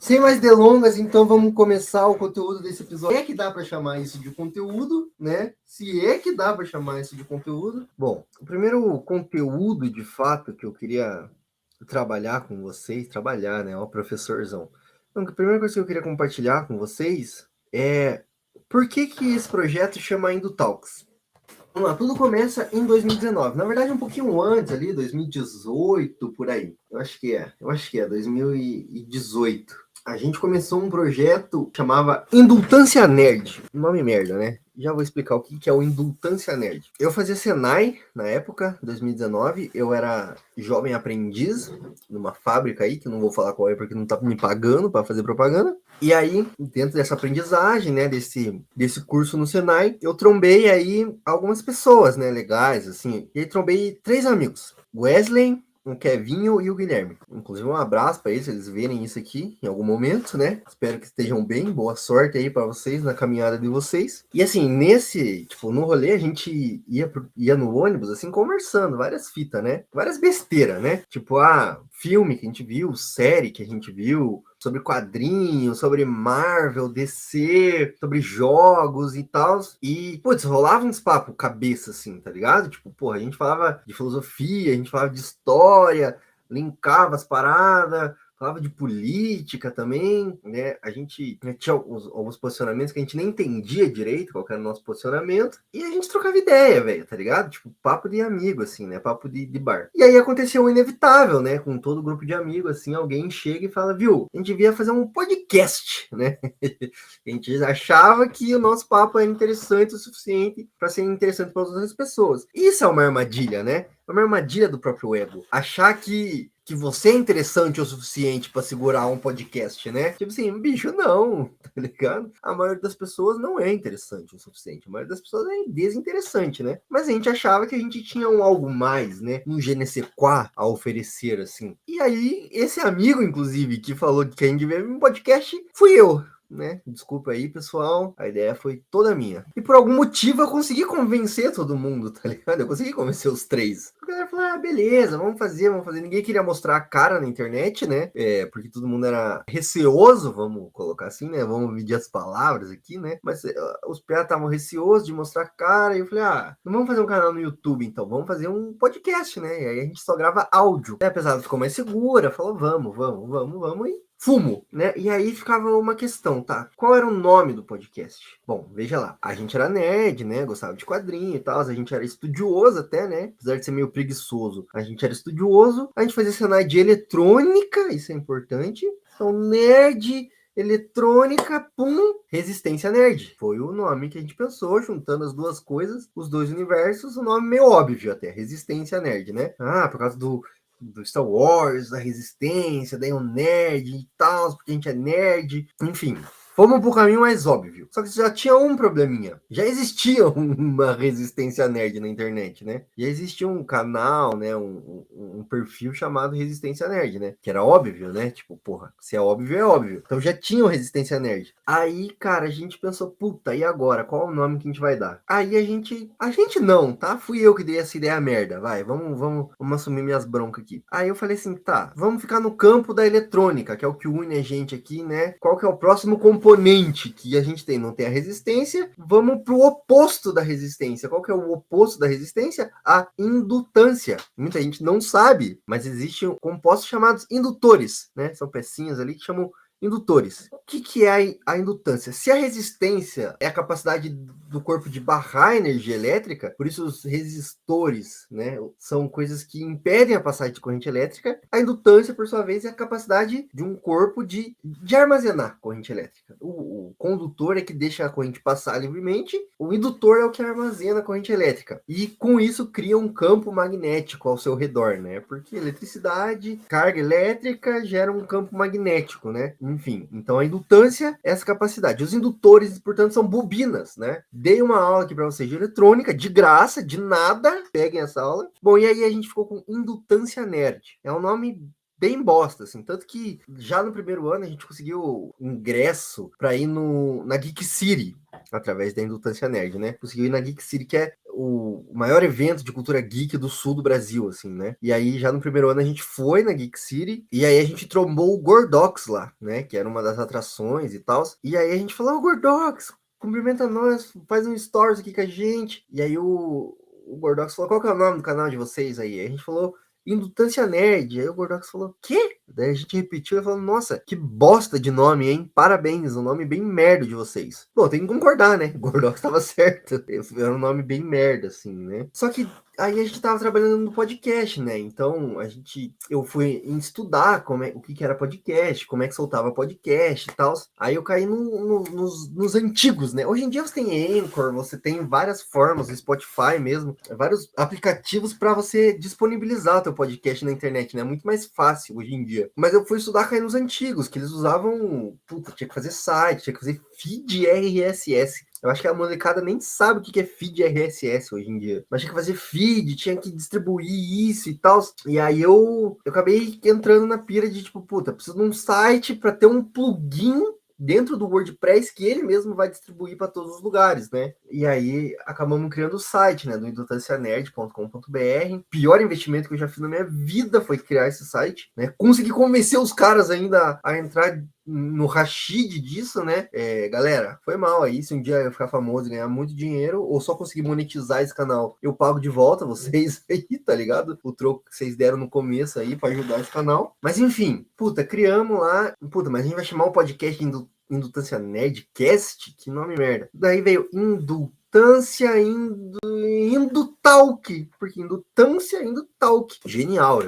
Sem mais delongas, então vamos começar o conteúdo desse episódio. É que dá para chamar isso de conteúdo, né? Se é que dá para chamar isso de conteúdo. Bom, o primeiro conteúdo, de fato, que eu queria trabalhar com vocês, né? Ó, professorzão. Então, a primeira coisa que eu queria compartilhar com vocês é por que esse projeto chama IndoTalks? Vamos lá, tudo começa em 2019. Na verdade, um pouquinho antes ali, 2018, por aí. Eu acho que é 2018. A gente começou um projeto que chamava Indultância Nerd. Nome merda, né? Já vou explicar o que é o Indultância Nerd. Eu fazia Senai na época, 2019. Eu era jovem aprendiz numa fábrica aí, que eu não vou falar qual é porque não tá me pagando para fazer propaganda. E aí, dentro dessa aprendizagem, né, desse curso no Senai, eu trombei aí algumas pessoas, né, legais, assim. E aí trombei 3 amigos. Wesley, o Kevinho e o Guilherme. Inclusive, um abraço para eles, se eles verem isso aqui em algum momento, né? Espero que estejam bem. Boa sorte aí para vocês na caminhada de vocês. E assim, no rolê, a gente ia no ônibus, assim, conversando, várias fitas, né? Várias besteiras, né? Tipo, filme que a gente viu, série que a gente viu, sobre quadrinhos, sobre Marvel, DC, sobre jogos e tal. E, putz, rolava uns papos cabeça, assim, tá ligado? Tipo, porra, a gente falava de filosofia, a gente falava de história, linkava as paradas, falava de política também, né? A gente tinha alguns posicionamentos que a gente nem entendia direito qual era o nosso posicionamento, e a gente trocava ideia, velho, tá ligado? Tipo, papo de amigo, assim, né? Papo de bar. E aí aconteceu o inevitável, né? Com todo grupo de amigos, assim, alguém chega e fala, viu, a gente devia fazer um podcast, né? A gente achava que o nosso papo era interessante o suficiente para ser interessante para outras pessoas. Isso é uma armadilha, né? É uma armadilha do próprio ego. Achar que você é interessante o suficiente para segurar um podcast, né? Tipo assim, bicho, não, tá ligado? A maioria das pessoas não é interessante o suficiente. A maioria das pessoas é desinteressante, né? Mas a gente achava que a gente tinha um algo mais, né? Um je ne sais quoi a oferecer, assim. E aí, esse amigo, inclusive, que falou que a gente devia um podcast, fui eu. Né? Desculpa aí, pessoal. A ideia foi toda minha. E por algum motivo eu consegui convencer todo mundo, tá ligado? Eu consegui convencer os 3. O galera falou, beleza, vamos fazer. Ninguém queria mostrar a cara na internet, né? Porque todo mundo era receoso, vamos colocar assim, né? Vamos medir as palavras aqui, né? Mas os pés estavam receosos de mostrar a cara. E eu falei, não vamos fazer um canal no YouTube, então. Vamos fazer um podcast, né? E aí a gente só grava áudio. E a pesada ficou mais segura, falou, vamos. E fumo, né? E aí ficava uma questão, tá? Qual era o nome do podcast? Bom, veja lá. A gente era nerd, né? Gostava de quadrinho e tal. A gente era estudioso até, né? Apesar de ser meio preguiçoso. A gente era estudioso. A gente fazia cenário de eletrônica. Isso é importante. Então, nerd, eletrônica, Resistência Nerd. Foi o nome que a gente pensou, juntando as duas coisas, os dois universos. O nome meio óbvio até. Resistência Nerd, né? Por causa do Star Wars, da Resistência, daí um nerd e tal, porque a gente é nerd, enfim. Fomos pro caminho mais óbvio. Só que já tinha um probleminha. Já existia uma resistência nerd na internet, né? Já existia um canal, né? Um perfil chamado Resistência Nerd, né? Que era óbvio, né? Tipo, porra, se é óbvio, é óbvio. Então já tinha o Resistência Nerd. Aí, cara, a gente pensou, puta, e agora? Qual o nome que a gente vai dar? Aí a gente não, tá? Fui eu que dei essa ideia merda. Vai, vamos assumir minhas broncas aqui. Aí eu falei assim, tá, vamos ficar no campo da eletrônica, que é o que une a gente aqui, né? Qual que é o próximo componente que a gente tem? Não tem a resistência, vamos pro oposto da resistência. Qual que é o oposto da resistência? A indutância. Muita gente não sabe, mas existem compostos chamados indutores, né? São pecinhas ali que chamam indutores. O que é a indutância? Se a resistência é a capacidade do corpo de barrar energia elétrica, por isso os resistores, né, são coisas que impedem a passagem de corrente elétrica, a indutância, por sua vez, é a capacidade de um corpo de armazenar corrente elétrica. O condutor é que deixa a corrente passar livremente, o indutor é o que armazena a corrente elétrica. E com isso cria um campo magnético ao seu redor, né? Porque eletricidade, carga elétrica gera um campo magnético, né? Enfim, então a indutância é essa capacidade. Os indutores, portanto, são bobinas, né? Dei uma aula aqui para vocês de eletrônica, de graça, de nada. Peguem essa aula. Bom, e aí a gente ficou com Indutância Nerd. É um nome bem bosta, assim. Tanto que já no primeiro ano a gente conseguiu ingresso para ir na Geek City, através da Indutância Nerd, né? Conseguiu ir na Geek City, que é o maior evento de cultura geek do sul do Brasil, assim, né? E aí, já no primeiro ano, a gente foi na Geek City, e aí a gente trombou o Gordox lá, né? Que era uma das atrações e tal. E aí a gente falou, ô Gordox, cumprimenta nós, faz um stories aqui com a gente. E aí o Gordox falou, qual que é o nome do canal de vocês aí? Aí a gente falou, Indutância Nerd. Aí o Gordox falou, quê? Daí a gente repetiu e falou, nossa, que bosta de nome, hein? Parabéns, um nome bem merda de vocês. Pô, tem que concordar, né? O Gordox tava certo. Era um nome bem merda, assim, né? Só que aí a gente tava trabalhando no podcast, né? Então eu fui estudar o que era podcast, como é que soltava podcast e tal. Aí eu caí nos antigos, né? Hoje em dia você tem Anchor, você tem várias formas, Spotify mesmo, vários aplicativos para você disponibilizar o teu podcast na internet, né? Muito mais fácil hoje em dia. Mas eu fui estudar, cair nos antigos, que eles usavam, puta, tinha que fazer site, tinha que fazer feed RSS. Eu acho que a molecada nem sabe o que é feed RSS hoje em dia. Mas tinha que fazer feed, tinha que distribuir isso e tal. E aí eu acabei entrando na pira de tipo, puta, preciso de um site para ter um plugin dentro do WordPress que ele mesmo vai distribuir para todos os lugares, né? E aí acabamos criando o site, né, do indutancianerd.com.br. Pior investimento que eu já fiz na minha vida foi criar esse site, né? Consegui convencer os caras ainda a entrar no Rashid disso, né? Galera, foi mal aí. Se um dia eu ficar famoso e ganhar muito dinheiro, ou só conseguir monetizar esse canal, eu pago de volta vocês aí, tá ligado? O troco que vocês deram no começo aí para ajudar esse canal. Mas enfim, puta, criamos lá. Puta, mas a gente vai chamar o podcast de Indutância Nerdcast? Que nome merda. Daí veio Indutância Indutalk, porque Indutância Indutalk. Genial,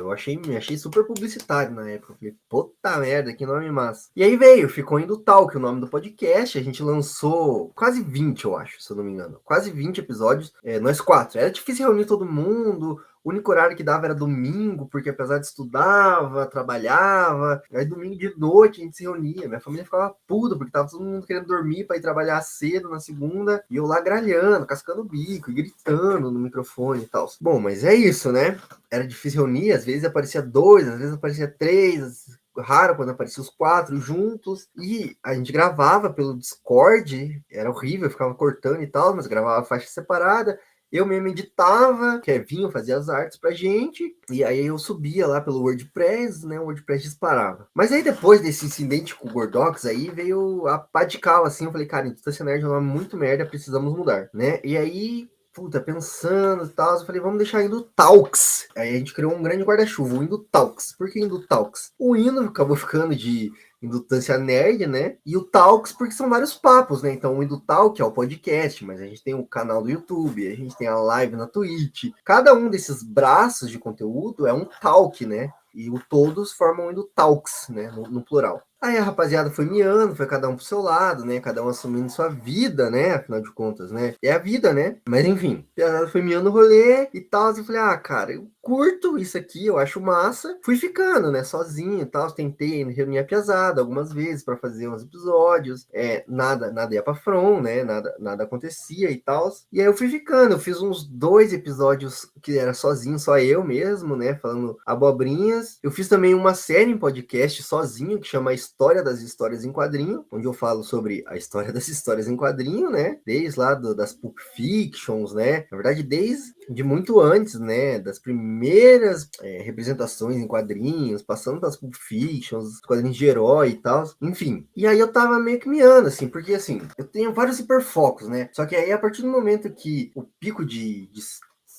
me achei super publicitário na época. Falei, puta merda, que nome massa. E aí ficou Indutalk, o nome do podcast. A gente lançou quase 20, eu acho, se eu não me engano. Quase 20 episódios, nós quatro. Era difícil reunir todo mundo. O único horário que dava era domingo, porque apesar de estudava, trabalhava, aí domingo de noite a gente se reunia. Minha família ficava puta, porque tava todo mundo querendo dormir para ir trabalhar cedo na segunda, e eu lá gralhando, cascando o bico e gritando no microfone e tal. Bom, mas é isso, né? Era difícil reunir, às vezes aparecia dois, às vezes aparecia três, raro quando aparecia os quatro juntos, e a gente gravava pelo Discord, era horrível, eu ficava cortando e tal, mas gravava faixa separada. Eu mesmo editava, Kevinho fazia as artes pra gente, e aí eu subia lá pelo WordPress, né? O WordPress disparava. Mas aí depois desse incidente com o Gordox, aí veio a pá de cal, assim, eu falei, cara, Indutância Nerd é um nome muito merda, precisamos mudar, né? E aí, puta, pensando e tal, eu falei, vamos deixar Indutalks. Aí a gente criou um grande guarda-chuva, o Indutalks. Por que Indutalks? O hino acabou ficando de Indutância Nerd, né? E o Talks, porque são vários papos, né? Então, o Indutalk é o podcast, mas a gente tem o canal do YouTube, a gente tem a live na Twitch. Cada um desses braços de conteúdo é um talk, né? E o todos formam o Indutalks, né? No plural. Aí a rapaziada foi miando, foi cada um pro seu lado, né? Cada um assumindo sua vida, né? Afinal de contas, né? É a vida, né? Mas enfim, a rapaziada foi miando o rolê e tal. Eu falei, cara, eu curto isso aqui, eu acho massa. Fui ficando, né? Sozinho e tal. Tentei reunir a piazada algumas vezes para fazer uns episódios. Nada ia pra front, né? Nada acontecia e tal. E aí eu fui ficando. Eu fiz uns 2 episódios que era sozinho, só eu mesmo, né? Falando abobrinhas. Eu fiz também uma série em podcast sozinho que chama História das Histórias em Quadrinho, onde eu falo sobre a história das histórias em quadrinho, né? Desde lá das Pulp Fictions, né? Na verdade, desde muito antes, né? Das primeiras representações em quadrinhos, passando das Pulp Fictions, quadrinhos de herói e tal. Enfim. E aí eu tava meio que miando, assim, porque assim, eu tenho vários hiperfocos, né? Só que aí, a partir do momento que o pico de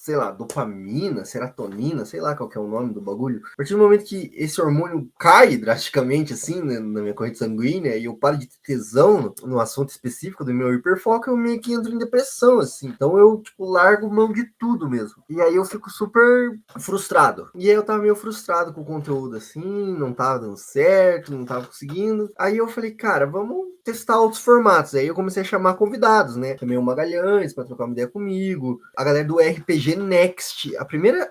sei lá, dopamina, serotonina, sei lá qual que é o nome do bagulho. A partir do momento que esse hormônio cai drasticamente, assim, né, na minha corrente sanguínea, e eu paro de ter tesão no assunto específico do meu hiperfoco, eu meio que entro em depressão, assim. Então eu, tipo, largo mão de tudo mesmo. E aí eu fico super frustrado. E aí eu tava meio frustrado com o conteúdo, assim, não tava dando certo, não tava conseguindo. Aí eu falei, cara, vamos testar outros formatos. Aí eu comecei a chamar convidados, né? Chamei o Magalhães para trocar uma ideia comigo, a galera do RPG Next.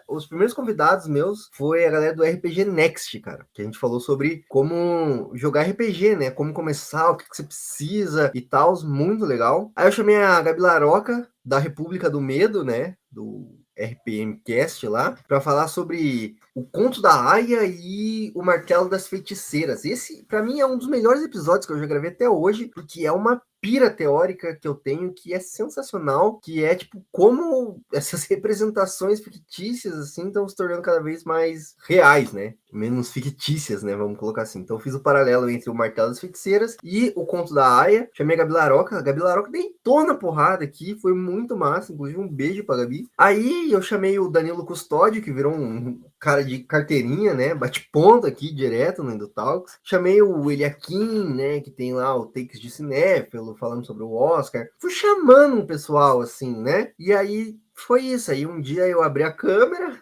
Os primeiros convidados meus foi a galera do RPG Next, cara, que a gente falou sobre como jogar RPG, né? Como começar, o que você precisa e tal, muito legal. Aí eu chamei a Gabi Laroca da República do Medo, né? Do RPMcast lá, para falar sobre o Conto da Aia e o Martelo das Feiticeiras. Esse, para mim, é um dos melhores episódios que eu já gravei até hoje, porque é uma pira teórica que eu tenho que é sensacional, que é tipo como essas representações fictícias assim estão se tornando cada vez mais reais, né? Menos fictícias, né? Vamos colocar assim. Então eu fiz o paralelo entre o Martelo das Feiticeiras e o Conto da Aia. Chamei a Gabi Laroca. A Gabi Laroca deitou na porrada aqui, foi muito massa. Inclusive um beijo pra Gabi. Aí eu chamei o Danilo Custódio, que virou um cara de carteirinha, né? Bate ponto aqui direto no Talks. Chamei o Eliakim, né? Que tem lá o Takes de Cinéfilo, falando sobre o Oscar. Fui chamando um pessoal assim, né? E aí foi isso. Aí um dia eu abri a câmera,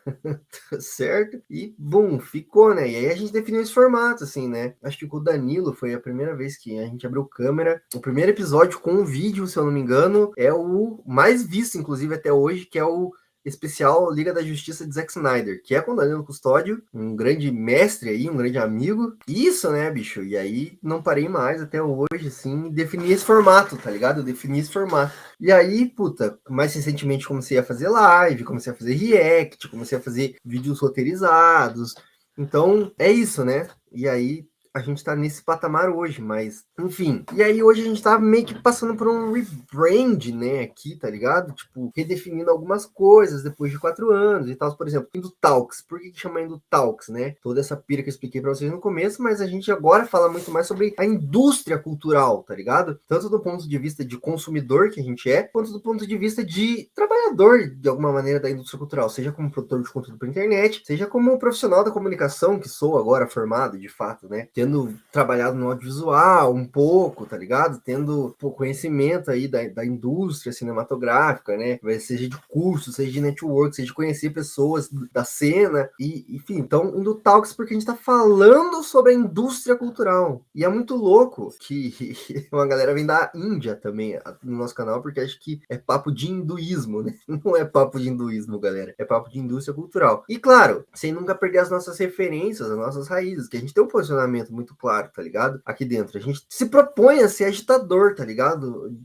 certo? E, bum, ficou, né? E aí a gente definiu esse formato, assim, né? Acho que com o Danilo foi a primeira vez que a gente abriu câmera. O primeiro episódio com um vídeo, se eu não me engano, é o mais visto, inclusive, até hoje, que é o especial Liga da Justiça de Zack Snyder, que é com o Danilo Custódio, um grande mestre aí, um grande amigo. Isso, né, bicho? E aí não parei mais até hoje, assim, defini esse formato, tá ligado? Eu defini esse formato. E aí, puta, mais recentemente comecei a fazer live, comecei a fazer react, comecei a fazer vídeos roteirizados. Então, é isso, né? E aí, a gente tá nesse patamar hoje, mas, enfim. E aí, hoje a gente tá meio que passando por um rebrand, né, aqui, tá ligado? Tipo, redefinindo algumas coisas depois de 4 anos e tal. Por exemplo, Indo Talks. Por que chama Indo Talks, né? Toda essa pira que eu expliquei pra vocês no começo, mas a gente agora fala muito mais sobre a indústria cultural, tá ligado? Tanto do ponto de vista de consumidor que a gente é, quanto do ponto de vista de trabalhador, de alguma maneira, da indústria cultural. Seja como produtor de conteúdo pra internet, seja como um profissional da comunicação, que sou agora formado, de fato, né? Tendo trabalhado no audiovisual um pouco, tá ligado? Tendo conhecimento aí da indústria cinematográfica, né? Seja de curso, seja de network, seja de conhecer pessoas da cena, e enfim, então indo talks porque a gente tá falando sobre a indústria cultural. E é muito louco que uma galera vem da Índia também no nosso canal, porque acho que é papo de hinduísmo, né? Não é papo de hinduísmo, galera. É papo de indústria cultural. E claro, sem nunca perder as nossas referências, as nossas raízes, que a gente tem um posicionamento muito claro, tá ligado? Aqui dentro. A gente se propõe a ser agitador, tá ligado?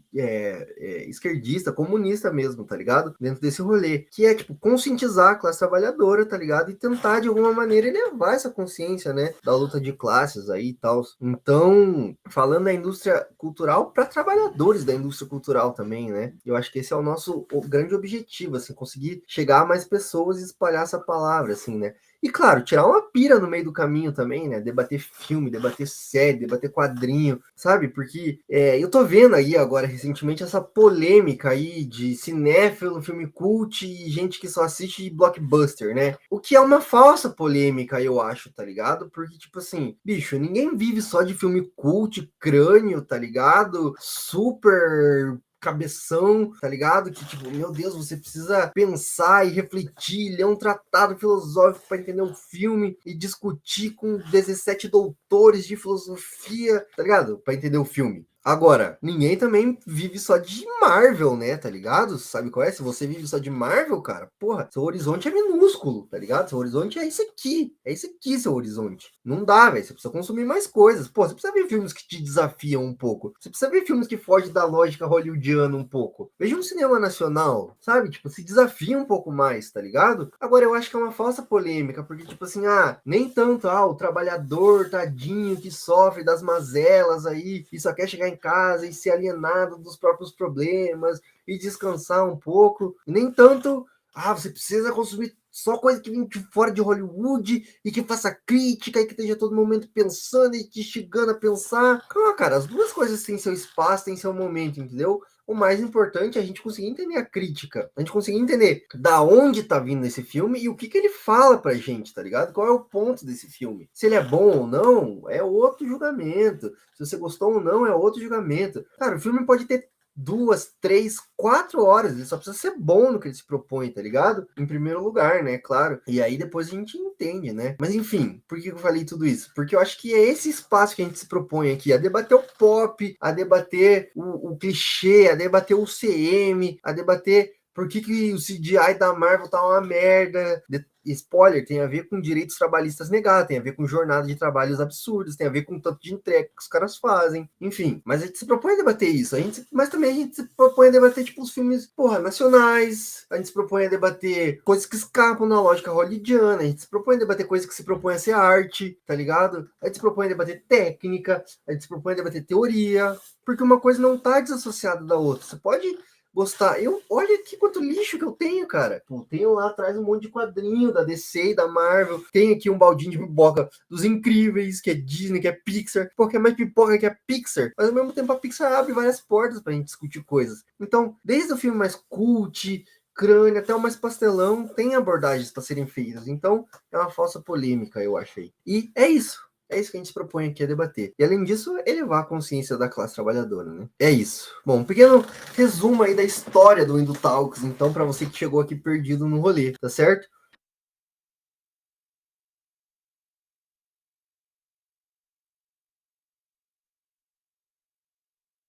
Esquerdista, comunista mesmo, tá ligado? Dentro desse rolê. Que é, tipo, conscientizar a classe trabalhadora, tá ligado? E tentar, de alguma maneira, elevar essa consciência, né? Da luta de classes aí e tal. Então, falando da indústria cultural para trabalhadores da indústria cultural também, né? Eu acho que esse é o grande objetivo, assim, conseguir chegar a mais pessoas e espalhar essa palavra, assim, né? E claro, tirar uma pira no meio do caminho também, né? Debater filme, debater série, debater quadrinho, sabe? Porque eu tô vendo aí agora, recentemente, essa polêmica aí de cinéfilo, filme cult e gente que só assiste blockbuster, né? O que é uma falsa polêmica, eu acho, tá ligado? Porque, tipo assim, bicho, ninguém vive só de filme cult, crânio, tá ligado? Super cabeção, tá ligado? Que, tipo, meu Deus, você precisa pensar e refletir, ler um tratado filosófico para entender um filme e discutir com 17 doutores de filosofia, tá ligado? Para entender o filme. Agora, ninguém também vive só de Marvel, né? Tá ligado? Sabe qual é? Se você vive só de Marvel, cara, porra, seu horizonte é minúsculo, tá ligado? Seu horizonte é esse aqui. É esse aqui, seu horizonte. Não dá, velho. Você precisa consumir mais coisas. Pô, você precisa ver filmes que te desafiam um pouco. Você precisa ver filmes que fogem da lógica hollywoodiana um pouco. Veja um cinema nacional, sabe? Tipo, se desafia um pouco mais, tá ligado? Agora, eu acho que é uma falsa polêmica, porque, tipo assim, nem tanto, o trabalhador tadinho que sofre das mazelas aí e só quer chegar em casa e ser alienado dos próprios problemas e descansar um pouco. E nem tanto, você precisa consumir só coisa que vem de fora de Hollywood e que faça crítica e que esteja todo momento pensando e te instigando a pensar. Calma, cara, as duas coisas têm seu espaço, têm seu momento, entendeu? O mais importante é a gente conseguir entender a crítica, a gente conseguir entender da onde tá vindo esse filme e o que ele fala pra gente, tá ligado? Qual é o ponto desse filme? Se ele é bom ou não, é outro julgamento. Se você gostou ou não, é outro julgamento. Cara, o filme pode ter 2, 3, 4 horas, ele só precisa ser bom no que ele se propõe, tá ligado? Em primeiro lugar, né, claro. E aí depois a gente entende, né? Mas enfim, por que eu falei tudo isso? Porque eu acho que é esse espaço que a gente se propõe aqui, a debater o pop, a debater o clichê, a debater o CM, a debater Por que o CGI da Marvel tá uma merda? Spoiler, tem a ver com direitos trabalhistas negados, tem a ver com jornada de trabalhos absurdos, tem a ver com o tanto de entrega que os caras fazem, enfim. Mas a gente se propõe a debater isso, mas também a gente se propõe a debater, tipo, os filmes, porra, nacionais, a gente se propõe a debater coisas que escapam da lógica hollywoodiana, a gente se propõe a debater coisas que se propõem a ser arte, tá ligado? A gente se propõe a debater técnica, a gente se propõe a debater teoria, porque uma coisa não tá desassociada da outra. Você pode gostar. Olha aqui quanto lixo que eu tenho, cara. Pô, tenho lá atrás um monte de quadrinho da DC e da Marvel. Tem aqui um baldinho de pipoca dos Incríveis, que é Disney, que é Pixar. Pô, que é mais pipoca que é Pixar. Mas ao mesmo tempo a Pixar abre várias portas pra gente discutir coisas. Então, desde o filme mais cult, crânio, até o mais pastelão, tem abordagens para serem feitas. Então, é uma falsa polêmica, eu achei. E é isso. É isso que a gente se propõe aqui a debater. E além disso, elevar a consciência da classe trabalhadora, né? É isso. Bom, um pequeno resumo aí da história do Indo Talks, então, para você que chegou aqui perdido no rolê, tá certo?